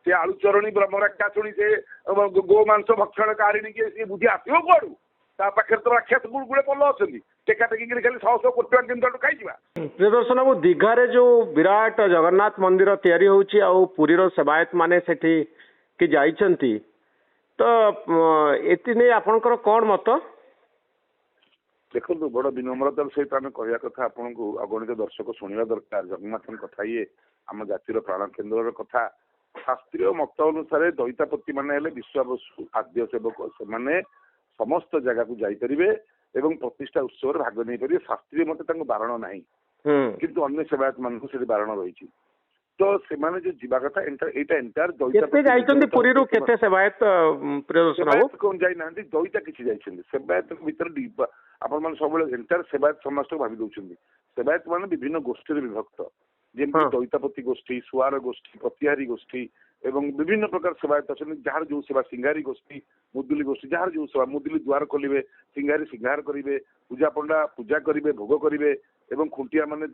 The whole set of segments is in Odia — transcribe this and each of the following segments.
से आलू चरणी ब्रह्मरक्षा शुणी से गो मांस भक्षण कारिणी के सी बुद्धि आसो कौन ता पाखे तो राक्षस गुड़े पल अच्छा टेका टेकिक खाली 100 कोटी टका केन्द्र खाई प्रियदर्शन बाबू दीघारे जो विराट जगन्नाथ मंदिर तैयारी होउची आ पुरीर सेवायत माने सेठी कि जाइछंती तो एति नै आपनकर कोन मत देखो बड़ विनम्रतार सहित आम कहवा कथा आपन को अगणित दर्शक शुणा दरकार जगन्नाथ कथा ये आम जातिर प्राण केन्द्र कथा शास्त्रीय मत अनुसार दैतापति माने विश्वावसु आद्य सेवक से समस्त जगह को जापरे एवं प्रतिष्ठा उत्सव भाग नहीं पारे शास्त्रीय मत बारण ना किंतु अन्य सेवायत मान बारण रही तो से जो जीवा कथा एंटायर केते सेवायत सेवायत कौन जाइना दैता किसी जाइछन्ति सेवायत भीतर आपण माने सब एंटायर सेवायत समाज को भावी दउछन्ति सेवायत माने विभिन्न गोष्ठी विभक्त जेमति दैतापति गोष्ठी सुआर गोष्ठी प्रतिहारी गोष्ठी एवं विभिन्न प्रकार सेवायत अच्छे जार जो सेवा सिंगारी गोष्ठी मुदुली गोष्ठी जार जो सेवा मुदुली द्वार खोलिबे सिंगारी सिंगार करिवे पूजा पंडा पूजा करिवे भोग करिवे एवं खुंटिया माने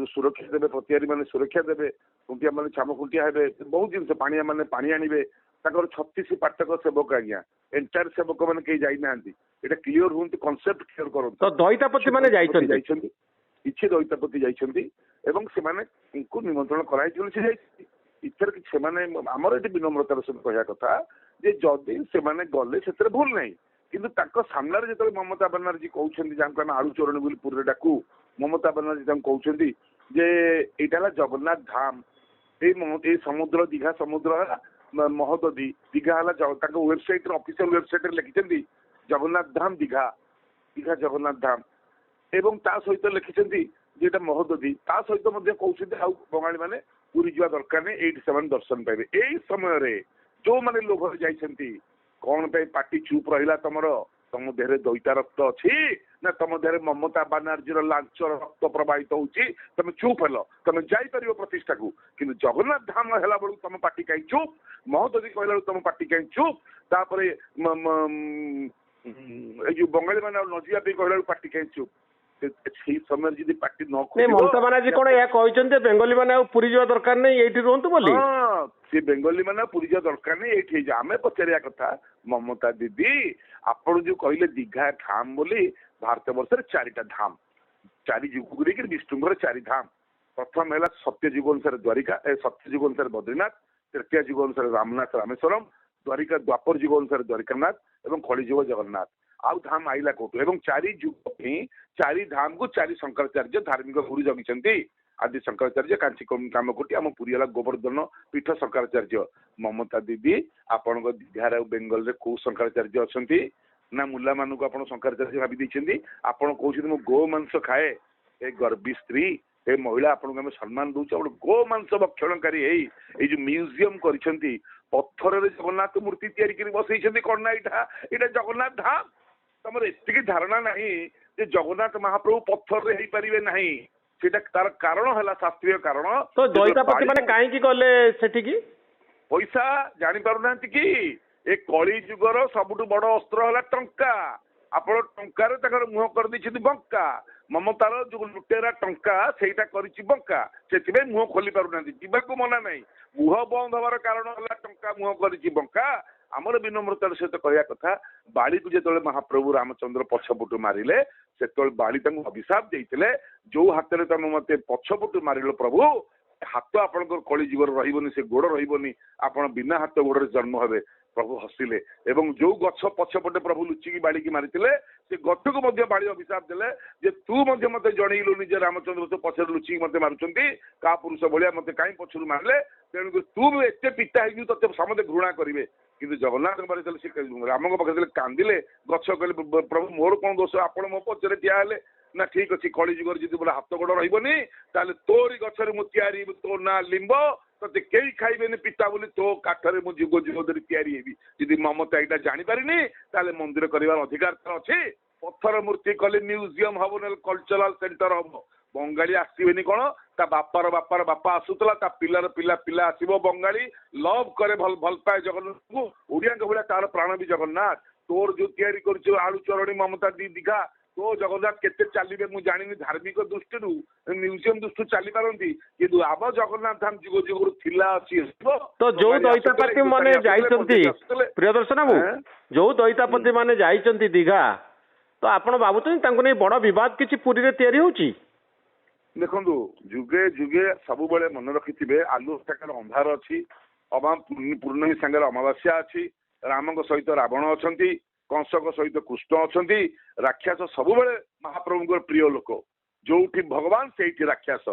सुरक्षा देवे प्रतिहारी माने सुरक्षा देवे खुंटिया माने छाम खुंटिया हेबे बहुत जिनस पानिया माने पानी आनिबे 36 पाटक सेवक आज्ञा एंटायर सेवक माने कहीं जाई नांती एटा क्लियर होंती कांसेप्ट क्लियर करो तो दैतापति माने जाइछन्ति किछि दैतापति जाइछन्ति एवं से माने इनको निमंत्रण कराई चले से जाइछन्ति इतर कि सेमाने हमर एटी विनम्रतार सहित कहया कथा जे जदि सेमाने गले सेतरे भूल नहीं किंतु ताको सामने जेतले ममता बनर्जी कहउछन्ति जांको हम आलू चोरणी बोली पुरे डाकू ममता बनर्जी तांको कहउछन्ति जे एटाला जगन्नाथ धाम ए समुद्र दीघा समुद्र महोदधी दीघा हला तांको वेबसाइट रे ऑफिशियल वेबसाइट रे लिखिछन्ति जगन्नाथ धाम दीघा दीघा जगन्नाथ धाम एवं ता सहित लिखिछन्ति जेटा महोदधी ता सहित मध्ये कहउछन्ति आ बंगाली माने पूरी जा दरकार नहीं एट से दर्शन पाइबे एई समय रे जो माने लोग जाइछन्ति कौन पे पार्टी चुप रहिला तमर तम देहरे दैता रक्त अछि ना तम देहरे ममता बनर्जी लांच रक्त प्रवाहित होउछि तमे चुप हेलो तमे जाई परियो प्रतिष्ठा को किंतु जगन्नाथ धाम हेला बळु तम पार्टी काई चुप महोदधी कहला तम पार्टी काई चुप तापरे ए जो बंगाली माने नजिया पे कहला पार्टी काई चुप समय जी पार्टी न ममता बनर्जी कौन या कहते बेंगली मैंने पूरी जावा दरकार नहीं ये रुहतु बोली सी बेंगली मैंने पूरी जावा दरकार नहीं ये आम पचारिया कथा ममता दीदी आपण जो कहले दीघा धाम बोली भारत वर्ष 4टा धाम 4 जुग विष्णुर 4 धाम प्रथम है सत्य जुग अनुसार द्वारिका सत्य जुग अनुसार बद्रीनाथ तृतीय जुग अनुसार रामनाथ रामेश्वरम द्वारिका द्वापर जुग अनुसार द्वारिकानाथ एवं कली जुग जगन्नाथ आउ धाम आईला कोटू एवं 4 जुग 4 धाम को 4 शंकराचार्य धार्मिक गुरु जगिछन्ति आदि शंकराचार्य कांची कामकोटी आम पुरी गोवर्धन पीठ शंकराचार्य ममता दीदी आपण दीघार बेंगल रे को शंकराचार्य अच्छी ना मुला मान को आप शंकराचार्य भावी देछन्ति आपण कहउछन्ति मो गो मांस खाए ए गर्भी स्त्री ए महिला आपण आम सम्मान दउछ गो मांस भक्षणकारी ए जो म्यूजियम करिछन्ति पत्थर रे जगन्नाथ मूर्ति तैयारी करी बसैछन्ति कोन ना इटा जगन्नाथ धाम तमर एतिकी धारणा नहीं जे जगन्नाथ महाप्रभु पत्थर रे हेई परिबे नहीं सेटा तार कारण हला शास्त्रीय कारण तो दैतापति माने काहे की गले सेठी की पैसा जानि पारु नांति कि ए कली जुगर सबुठु बड़ अस्त्र हला टंका आपण टंकार तकर मुह कर दैछथि बंका ममतार जो लुटेरा टंका सेटा करिछि बंका सेतिबे मुह खोली पारु नांति जीवाको मना नहीं मुह बंद हबार कारण हला टंका मुह करिछि बंका आमर विनम्रतार सहित कहया कथा बाली को जो महाप्रभु रामचंद्र पछपटु मारिले से बाली अभिशाप देते जो हाथ में मत पछपटु मारिल प्रभु हाथ आपण कली जीवन रही से गोड़ रही आप बिना हाथ गोड़ जन्म हे प्रभु हसिले एवं जो गछ पछपटे प्रभु लुचिकी बाड़ी की मारी से गछ को बाड़ी अभिशाप देले जे तू मत जनइलुनि जे रामचंद्र तो पछर लुचिकी मत मारुचंती का पुरुष भलिया मत कहीं पछरु मारले तेणु तू भी एत पिता है ते समझे घृणा करेंगे किंतु जगन्नाथ राम पाखे कांदिले गछ कहले प्रभु मोर कौन दोष आपण मो पचरे ठिया ना ठीक अच्छे कली जुगर जी बोले हाथ गोड़ रही तोरी गचर मु तैयारी तो ना लिंब ते कई खाइबे पिता बोली तो काठरे मु जुग जुग धरी तैयारी हेबी यदि ममता यहाँ जापारिनी ताले मंदिर कर अधिकार तो अच्छे पत्थर मूर्ति कले म्यूजियम हम ना कल्चराल सेंटर हम बंगाली आसबेनि कौन ता बापार बापा आसूला ता पिलार पिला पिला आसब बंगाली लव करे भल पाए जगन्नाथ को ओडिया भाया तार प्राण भी जगन्नाथ तोर जो तैयारी कर आलू चरणी ममता दी दीघा କୋ ଜଗନ୍ନାଥ କେତେ ଚାଲିବେ ମୁଁ ଜାଣିନି, ଧାର୍ମିକ ଦୃଷ୍ଟିରୁ ମ୍ୟୁଜିୟମ ଦୃଷ୍ଟିରୁ ଚାଲି ପାରନ୍ତି, କିନ୍ତୁ ଆମ ଜଗନ୍ନାଥ ଧାମ ଯୁଗ ଯୁଗରୁ ଥିଲା ଅଛି। ତ ଯୋଉ ଦଇତାପତି ମାନେ ଯାଇଛନ୍ତି ପ୍ରିୟଦର୍ଶନ ବାବୁ, ଯୋଉ ଦଇତାପତି ମାନେ ଯାଇଛନ୍ତି ଦୀଘା, ତ ଆପଣ ଭାବୁଛନ୍ତି ତାଙ୍କୁ ନେଇ ବଡ ବିବାଦ କିଛି ପୁରୀରେ ତିଆରି ହଉଛି? ଦେଖନ୍ତୁ ଯୁଗେ ଯୁଗେ ସବୁବେଳେ ମନେ ରଖିଥିବେ, ଆଲୁଅ ସାଙ୍ଗରେ ଅନ୍ଧାର ଅଛି, ପୂର୍ଣ୍ଣମୀ ସାଙ୍ଗରେ ଅମାବାସ୍ୟା ଅଛି, ରାମଙ୍କ ସହିତ ରାବଣ ଅଛନ୍ତି, କଂସଙ୍କ ସହିତ କୃଷ୍ଣ ଅଛନ୍ତି। ରାକ୍ଷସ ସବୁବେଳେ ମହାପ୍ରଭୁଙ୍କର ପ୍ରିୟ ଲୋକ, ଯୋଉଠି ଭଗବାନ ସେଇଠି ରାକ୍ଷସ।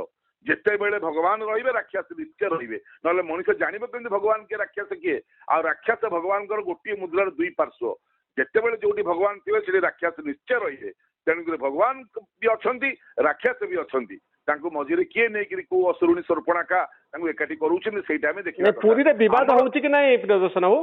ଯେତେବେଳେ ଭଗବାନ ରହିବେ ରାକ୍ଷସ ନିଶ୍ଚୟ ରହିବେ, ନହେଲେ ମଣିଷ ଜାଣିବ କେମିତି ଭଗବାନ କିଏ ରାକ୍ଷସ କିଏ? ଆଉ ରାକ୍ଷସ ଭଗବାନଙ୍କର ଗୋଟିଏ ମୁଦ୍ରାର ଦୁଇ ପାର୍ଶ୍ୱ। ଯେତେବେଳେ ଯୋଉଠି ଭଗବାନ ଥିବେ ସେଠି ରାକ୍ଷସ ନିଶ୍ଚୟ ରହିବେ। ତେଣୁକରି ଭଗବାନ ବି ଅଛନ୍ତି, ରାକ୍ଷସ ବି ଅଛନ୍ତି। ତାଙ୍କୁ ମଝିରେ କିଏ ନେଇକରି କୋଉ ଅସୁରୁଣୀ ସର୍ପଣାକା ତାଙ୍କୁ ଏକାଠି କରୁଛନ୍ତି ସେଇଟା ଆମେ ଦେଖିବା। ପୁରୀରେ ବିବାଦ ହଉଛି କି ନାହିଁ ପ୍ରିୟଦର୍ଶନ ବାବୁ?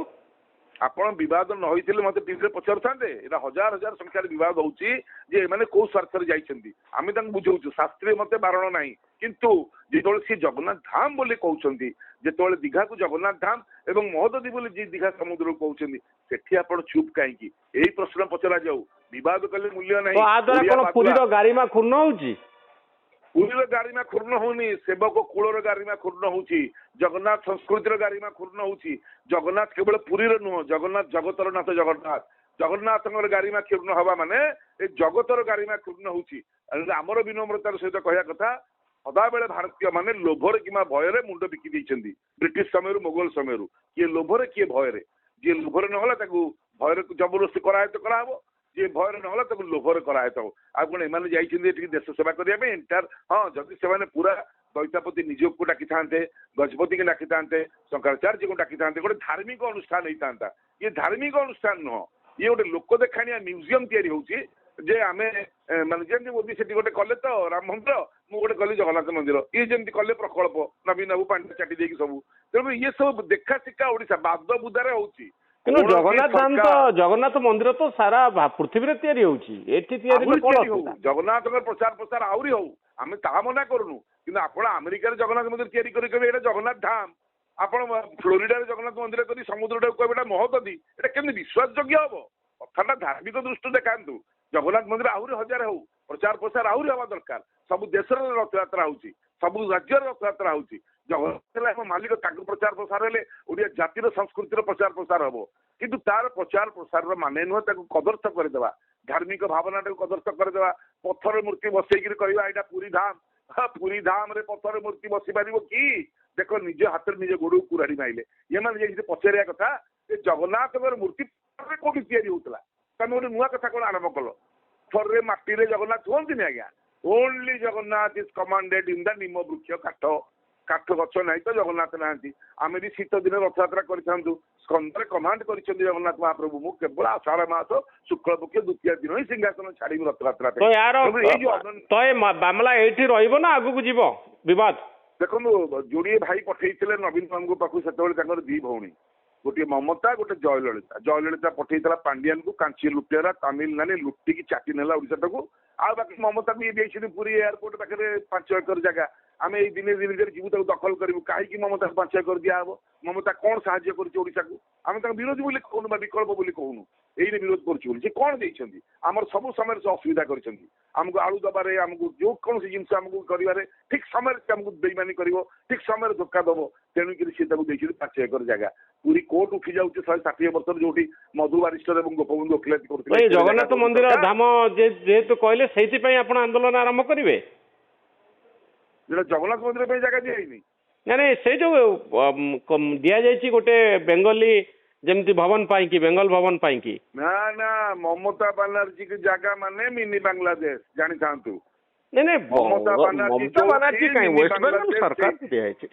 ଆପଣ ବିବାଦ ନ ହେଇଥିଲେ ମତେ ଟିଭିରେ ପଚାରୁଥାନ୍ତେ। ଏଇଟା ହଜାର ହଜାର ସଂଖ୍ୟାରେ ବିବାଦ ହଉଛି ଯେ ଏମାନେ କୋଉ ସ୍ୱାର୍ଥରେ ଯାଇଛନ୍ତି। ଆମେ ତାଙ୍କୁ ବୁଝାଉଛୁ, ଶାସ୍ତ୍ରୀୟ ମତେ ବାରଣ ନାହିଁ, କିନ୍ତୁ ଯେତେବେଳେ ସିଏ ଜଗନ୍ନାଥ ଧାମ ବୋଲି କହୁଛନ୍ତି, ଯେତେବେଳେ ଦୀଘାକୁ ଜଗନ୍ନାଥ ଧାମ ଏବଂ ମହୋଦଧି ବୋଲି ଯିଏ ଦୀଘା ସମୁଦ୍ରକୁ କହୁଛନ୍ତି, ସେଠି ଆପଣ ଚୁପ୍ କାହିଁକି? ଏଇ ପ୍ରଶ୍ନ ପଚରା ଯାଉ। ବିବାଦ କଲେ ମୂଲ୍ୟ ନାହିଁ। ପୁରୀର ଗାରିମା କ୍ଷୁର୍ଣ୍ଣ ହଉଛି? ପୁରୀର ଗାରିମା କ୍ଷୁର୍ଣ୍ଣ ହଉନି, ସେବକ କୂଳର ଗାରିମା କ୍ଷୁର୍ଣ୍ଣ ହଉଛି, ଜଗନ୍ନାଥ ସଂସ୍କୃତିର ଗାରିମା କ୍ଷୁର୍ଣ୍ଣ ହଉଛି। ଜଗନ୍ନାଥ କେବଳ ପୁରୀର ନୁହଁ, ଜଗନ୍ନାଥ ଜଗତର ନାଥ ଜଗନ୍ନାଥ। ଜଗନ୍ନାଥଙ୍କର ଗାରିମା କ୍ଷୁର୍ଣ୍ଣ ହବା ମାନେ ଏ ଜଗତର ଗାରିମା କ୍ଷୁର୍ଣ୍ଣ ହଉଛି। ଆମର ବିନମ୍ରତାର ସହିତ କହିବା କଥା, ସଦାବେଳେ ଭାରତୀୟ ମାନେ ଲୋଭରେ କିମ୍ବା ଭୟରେ ମୁଣ୍ଡ ବିକି ଦେଇଛନ୍ତି। ବ୍ରିଟିଶ ସମୟରୁ, ମୋଗଲ ସମୟରୁ, କିଏ ଲୋଭରେ କିଏ ଭୟରେ। ଯିଏ ଲୋଭରେ ନହେଲା ତାକୁ ଭୟରେ ଜବରଦସ୍ତି କରାୟତ କରାହବ, ଯିଏ ଭୟରେ ନହେଲା ତାକୁ ଲୋଭରେ କରାୟତ ହବ। ଆଉ କଣ ଏମାନେ ଯାଇଛନ୍ତି ଏଠିକି ଦେଶ ସେବା କରିବା ପାଇଁ? ହଁ, ଯଦି ସେମାନେ ପୁରା ଦଇତାପତି ନିଯୋଗକୁ ଡାକିଥାନ୍ତେ, ଗଜପତିକି ଡାକିଥାନ୍ତେ, ଶଙ୍କରାଚାର୍ଯ୍ୟକୁ ଡାକିଥାନ୍ତେ, ଗୋଟେ ଧାର୍ମିକ ଅନୁଷ୍ଠାନ ହେଇଥାନ୍ତା। ଇଏ ଧାର୍ମିକ ଅନୁଷ୍ଠାନ ନୁହଁ, ଇଏ ଗୋଟେ ଲୋକ ଦେଖାଣିଆ ମ୍ୟୁଜିୟମ ତିଆରି ହଉଛି। ଯେ ଆମେ ମାନେ ଯେମିତି ମୋଦି ସେଠି ଗୋଟେ କଲେ ତ ରାମ ମନ୍ଦିର, ମୁଁ ଗୋଟେ କଲି ଜଗନ୍ନାଥ ମନ୍ଦିର, ଇଏ ଯେମିତି କଲେ ପ୍ରକଳ୍ପ ନବୀନ ବାବୁ ପାଣି ଚାଟି ଦେଇକି ସବୁ। ତେଣୁ ଇଏ ସବୁ ଦେଖା ଶିଖା ଓଡିଶା ବାଦ ବୁଦାରେ ହଉଛି। କିନ୍ତୁ ଜଗନ୍ନାଥ ଧାମ ତ, ଜଗନ୍ନାଥ ମନ୍ଦିର ତ ସାରା ପୃଥିବୀରେ ତିଆରି ହଉଛି, ଏଠି ତିଆରି ହଉ। ଜଗନ୍ନାଥଙ୍କର ପ୍ରଚାର ପ୍ରସାର ଆହୁରି ହଉ, ଆମେ ତାହା ମନା କରୁନୁ। କିନ୍ତୁ ଆପଣ ଆମେରିକାରେ ଜଗନ୍ନାଥ ମନ୍ଦିର ତିଆରି କରି କହିବେ ଏଇଟା ଜଗନ୍ନାଥ ଧାମ, ଆପଣ ଫ୍ଲୋରିଡାରେ ଜଗନ୍ନାଥ ମନ୍ଦିର କରି ସମୁଦ୍ରଟାକୁ କହିବେ ଏଇଟା ମହୋଦଧି, ଏଇଟା କେମିତି ବିଶ୍ୱାସ ଯୋଗ୍ୟ ହବ? କଥାଟା ଧାର୍ମିକ ଦୃଷ୍ଟିରୁ ଦେଖାନ୍ତୁ। ଜଗନ୍ନାଥ ମନ୍ଦିର ଆହୁରି ହଜାର ହଉ, ପ୍ରଚାର ପ୍ରସାର ଆହୁରି ହବା ଦରକାର। ସବୁ ଦେଶରେ ରଥଯାତ୍ରା ହଉଛି, ସବୁ ରାଜ୍ୟରେ ରଥଯାତ୍ରା ହଉଛି। ଜଗନ୍ନାଥ ହେଲା ଆମ ମାଲିକ, ତାଙ୍କ ପ୍ରଚାର ପ୍ରସାର ହେଲେ ଓଡିଆ ଜାତିର ସଂସ୍କୃତିର ପ୍ରଚାର ପ୍ରସାର ହବ। କିନ୍ତୁ ତାର ପ୍ରଚାର ପ୍ରସାରର ମାନେ ନୁହେଁ ତାକୁ କଦର୍ଥ କରିଦେବା, ଧାର୍ମିକ ଭାବନାଟାକୁ କଦର୍ଥ କରିଦେବା, ପଥର ମୂର୍ତ୍ତି ବସେଇକିରି କହିବା ଏଇଟା ପୁରୀ ଧାମ। ପୁରୀ ଧାମରେ ପଥର ମୂର୍ତ୍ତି ବସି ପାରିବ କି? ଦେଖ, ନିଜ ହାତରେ ନିଜ ଗୋଡକୁ କୁରାଢି ମାଇଲେ। ଏମାନେ ଯାଇକି ପଚାରିବା କଥା ଯେ ଜଗନ୍ନାଥଙ୍କର ମୂର୍ତ୍ତି କୋଉଠି ତିଆରି ହଉଥିଲା? ତମେ ଗୋଟେ ନୂଆ କଥା କଣ ଆରମ୍ଭ କଲ? ଥରେ ମାଟିରେ ଜଗନ୍ନାଥ ହୁଅନ୍ତିନି ଆଜ୍ଞା? ଓନ୍ଲି ଜଗନ୍ନାଥ ଇଜ କମାଣ୍ଡେଡ ଇନ ଦ ନିମ ବୃକ୍ଷ କାଠ। କାଠ ଗଛ ନାହିଁ ତ ଜଗନ୍ନାଥ ନାହାନ୍ତି। ଆମେ ବି ଶୀତ ଦିନେ ରଥଯାତ୍ରା କରିଥାନ୍ତୁ, ସ୍କନ୍ଧରେ କମାଣ୍ଡ କରିଛନ୍ତି ଜଗନ୍ନାଥ ମହାପ୍ରଭୁ, ମୁଁ କେବଳ ଆଷାଢ ମାସ ଶୁକ୍ଳପକ୍ଷ ଦ୍ୱିତୀୟ ଦିନ ହିଁ ସିଂହାସନ ଛାଡିବି ରଥଯାତ୍ରା ପାଇଁ। ମାମଲା ଏଇଠି ରହିବ ନା ଆଗକୁ ଯିବ ବିବାଦ? ଦେଖନ୍ତୁ, ଯୋଡିଏ ଭାଇ ପଠେଇଥିଲେ ନବୀନ ବାବୁଙ୍କ ପାଖକୁ, ସେତେବେଳେ ତାଙ୍କର ଦି ଭଉଣୀ, ଗୋଟିଏ ମମତା, ଗୋଟେ ଜୟଲଳିତା। ଜୟଲଳିତା ପଠେଇଥିଲା ପାଣ୍ଡିଆନକୁ, କାଞ୍ଚି ଲୁଟେରା ତାମିଲନାଡୁ ଲୁଟିକି ଚାଟି ନେଲା ଓଡିଶାଟାକୁ। ଆଉ ବାକି ମମତା ବି ଦେଇଛନ୍ତି ପୁରୀ ଏୟାରପୋର୍ଟ ପାଖରେ 5 ଏକର ଜାଗା। ଆମେ ଏଇ ଦିନେ ଦି ଭିତରେ ଯିବୁ ତାକୁ ଦଖଲ କରିବୁ। କାହିଁକି ମମତାକୁ 5 ଏକର ଦିଆହବ? ମମତା କଣ ସାହାଯ୍ୟ କରୁଛି ଓଡିଶାକୁ? ଆମେ ତାଙ୍କ ବିରୋଧୀ ବୋଲି କହୁନୁ ବା ବିକଳ୍ପ ବୋଲି କହୁନୁ, ଏଇନେ ବିରୋଧ କରୁଛୁ ବୋଲି। ସେ କଣ ଦେଇଛନ୍ତି? ଆମର ସବୁ ସମୟରେ ସେ ଅସୁବିଧା କରିଛନ୍ତି। ଆମକୁ ଆଳୁ ଦବାରେ, ଆମକୁ ଯୋଉ କୌଣସି ଜିନିଷ ଆମକୁ କରିବାରେ ଠିକ ସମୟରେ ସେ ଆମକୁ ବେଇମାନି କରିବ, ଠିକ ସମୟରେ ଧୋକା ଦବ। ତେଣୁକରି ସେ ତାକୁ ଦେଇଛନ୍ତି 5 ଏକର ଜାଗା। ପୁରୀ କୋର୍ଟ ଉଠି ଯାଉଛି 160 ବର୍ଷର, ଯୋଉଠି ମଧୁ ବାରିଷ୍ଟର ଏବଂ ଗୋପବନ୍ଧୁ ଓକିଲାତି କରୁଥିଲେ। ଜଗନ୍ନାଥ ମନ୍ଦିର ଧାମ ଯେହେତୁ କହିଲେ, ସେଇଥିପାଇଁ ଆପଣ ଆନ୍ଦୋଳନ ଆରମ୍ଭ କରିବେ? ଯେଟା ଜଗନ୍ନାଥ ମନ୍ଦିର ପାଇଁ ଜାଗା ଦିଆହେଇନି। ନାଇଁ, ସେଇ ଯୋଉ ଦିଆଯାଇଛି ଗୋଟେ ବେଙ୍ଗଲୀ ଯେମିତି ଭବନ ପାଇଁକି, ବେଙ୍ଗଲ ଭବନ ପାଇଁକି। ନା ନା, ମମତା ବାନାର୍ଜୀ କି ଜାଗା ମାନେ ମିନି ବାଂଲାଦେଶ, ଜାଣିଥାନ୍ତୁ। ନାଇଁ, ମମତା ବାନାର୍ଜୀ କାହିଁ, ୱେଷ୍ଟ ବେଙ୍ଗଲ ସରକାର ଦିଆଯାଇଛି।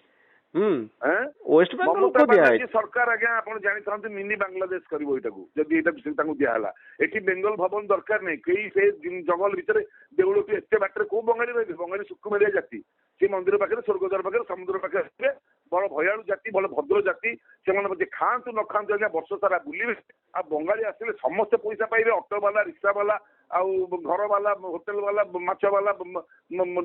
ମମତା ବାନାର୍ଜୀ ସରକାର ଆଜ୍ଞା ଆପଣ ଜାଣିଥାନ୍ତୁ ମିନି ବାଂଲାଦେଶ କରିବ ଏଇଟାକୁ, ଯଦି ଏଇଟା ତାଙ୍କୁ ଦିଆହେଲା। ଏଠି ବେଙ୍ଗଲ ଭବନ ଦରକାର ନାହିଁ। କେହି ସେ ଜଙ୍ଗଲ ଭିତରେ ଦେଉଳଠୁ ଏତେ ବାଟରେ କୋଉ ବଙ୍ଗାଳୀ ରହିବେ? ବଙ୍ଗାଳୀ ସୁକୁମାରିଆ ଜାତି, ସେ ମନ୍ଦିର ପାଖରେ, ସ୍ୱର୍ଗଦ୍ୱାର ପାଖରେ, ସମୁଦ୍ର ପାଖରେ ଆସିବେ। ବଡ ଭୟାଳୁ ଜାତି, ଭଲ ଭଦ୍ର ଜାତି। ସେମାନେ ବୋଧେ ଖାଆନ୍ତୁ ନ ଖାଆନ୍ତୁ ଆଜ୍ଞା ବର୍ଷ ସାରା ବୁଲିବେ। ଆଉ ବଙ୍ଗାଳୀ ଆସିଲେ ସମସ୍ତେ ପଇସା ପାଇବେ, ଅଟୋ ବାଲା, ରିକ୍ସା ବାଲା, ଆଉ ଘର ବାଲା, ହୋଟେଲ ବାଲା, ମାଛ ବାଲା,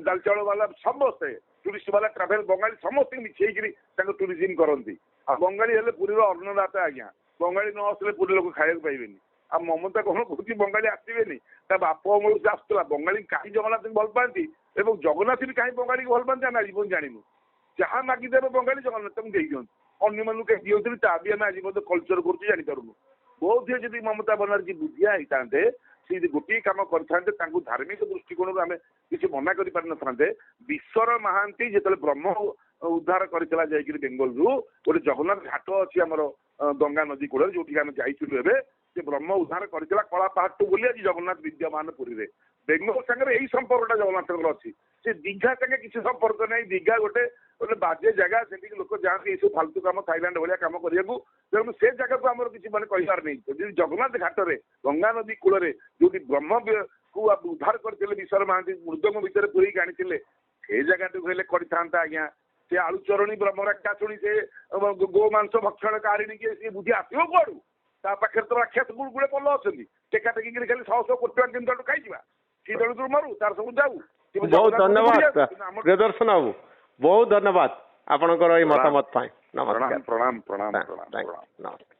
ଡାଲ ଚାଉଳ ବାଲା, ସମସ୍ତେ ଟୁରିଷ୍ଟ ବାଲା, ଟ୍ରାଭେଲ, ବଙ୍ଗାଳୀ ସମସ୍ତେ ମିଶେଇକିରି ତାଙ୍କ ଟୁରିଜିମ କରନ୍ତି। ଆଉ ବଙ୍ଗାଳୀ ହେଲେ ପୁରୀର ଅନ୍ନଦାତା ଆଜ୍ଞା। ବଙ୍ଗାଳୀ ନ ଆସିଲେ ପୁରୀ ଲୋକ ଖାଇବାକୁ ପାଇବେନି। ଆଉ ମମତା କଣ କହୁଛି ବଙ୍ଗାଳୀ ଆସିବେନି, ତା ବାପ ଅମଳରୁ ସେ ଆସୁଥିଲା। ବଙ୍ଗାଳୀ କାହିଁ ଜଗନ୍ନାଥଙ୍କୁ ଭଲ ପାଆନ୍ତି ଏବଂ ଜଗନ୍ନାଥ ବି କାହିଁ ବଙ୍ଗାଳୀକୁ ଭଲ ପାଆନ୍ତି ଆମେ ଆଜି ପର୍ଯ୍ୟନ୍ତ ଜାଣିନୁ। ଯାହା ମାଗିଦେବେ ବଙ୍ଗାଳୀ ଜଗନ୍ନାଥଙ୍କୁ ଦେଇଦିଅନ୍ତି, ଅନ୍ୟମାନଙ୍କୁ କାହିଁ ଦିଅନ୍ତିନି ତା ବି ଆମେ ଆଜି ମଧ୍ୟ କଲଚର କରୁଛୁ ଜାଣିପାରୁନୁ। ବୋଧହୁଏ ଯଦି ମମତା ବାନାର୍ଜୀ ବୁଝିଆ ହେଇଥାନ୍ତେ, ସେ ଯଦି ଗୋଟିଏ କାମ କରିଥାନ୍ତେ, ତାଙ୍କୁ ଧାର୍ମିକ ଦୃଷ୍ଟିକୋଣରୁ ଆମେ କିଛି ମନା କରିପାରିନଥାନ୍ତେ। ବିଶ୍ୱର ମହାନ୍ତି ଯେତେବେଳେ ବ୍ରହ୍ମ ଉଦ୍ଧାର କରିଥିଲା ଯାଇକିରି ବେଙ୍ଗଲରୁ, ଗୋଟେ ଜଗନ୍ନାଥ ଘାଟ ଅଛି ଆମର ଗଙ୍ଗା ନଦୀ କୂଳରେ, ଯୋଉଠିକି ଆମେ ଯାଇଥିଲୁ ଏବେ, ସେ ବ୍ରହ୍ମ ଉଦ୍ଧାର କରିଥିଲା କଳା ପାହାଡ଼ଠୁ ବୋଲି ଆଜି ଜଗନ୍ନାଥ ବିଦ୍ୟମାନ ପୁରୀରେ। ବେଙ୍ଗଲ ସାଙ୍ଗରେ ଏଇ ସମ୍ପର୍କଟା ଜଗନ୍ନାଥଙ୍କର ଅଛି। ସେ ଦୀଘା ସାଙ୍ଗେ କିଛି ସମ୍ପର୍କ ନାହିଁ। ଦୀଘା ଗୋଟେ ବାଜେ ଜାଗା, ସେଠିକି ଲୋକ ଯାଆନ୍ତି ଏଇସବୁ ଫାଲତୁ କାମ, ଥାଇଲାଣ୍ଡ ଭଳିଆ କାମ କରିବାକୁ। ତେଣୁ ସେ ଜାଗାକୁ ଆମର କିଛି ମାନେ କହିବାର ନାହିଁ। ଯଦି ଜଗନ୍ନାଥ ଘାଟରେ ଗଙ୍ଗା ନଦୀ କୂଳରେ ଯୋଉଠି ବ୍ରହ୍ମକୁ ଉଦ୍ଧାର କରିଥିଲେ ବିଶ୍ୱର ମହାନ୍ତି, ମୃଦଙ୍ଗ ଭିତରେ ପୁରେଇକି ଆଣିଥିଲେ, ସେ ଜାଗାଟାକୁ ହେଲେ କରିଥାନ୍ତା ଆଜ୍ଞା। ସେ ଆଳୁ ଚରଣୀ ବ୍ରହ୍ମରାକ୍ଷା ଶୁଣି ସେ ଗୋ ମାଂସ ଭକ୍ଷଣ କାରିଣୀ କିଏ ସିଏ ବୁଝି ଆସିବ କୁଆଡୁ? ତା ପାଖରେ ତ ରାକ୍ଷସ ଗୁଳେ ପଲ ଅଛନ୍ତି, ଟେକା ଟେକିକିରି ଖାଲି 100 କୋଟି ଟଙ୍କା କେମିତି ତାଠୁ ଖାଇଯିବା। ସେ ଦଳକୁ ମରୁ, ତାର ସବୁ ଯାଉ। ବହୁତ ଧନ୍ୟବାଦ ପ୍ରିୟଦର୍ଶନ ବାବୁ, ବହୁତ ଧନ୍ୟବାଦ ଆପଣଙ୍କର ଏଇ ମତାମତ ପାଇଁ। ନମସ୍କାର। ପ୍ରଣାମ ପ୍ରଣାମ ପ୍ରଣାମ ପ୍ରଣାମ। ନମସ୍କାର।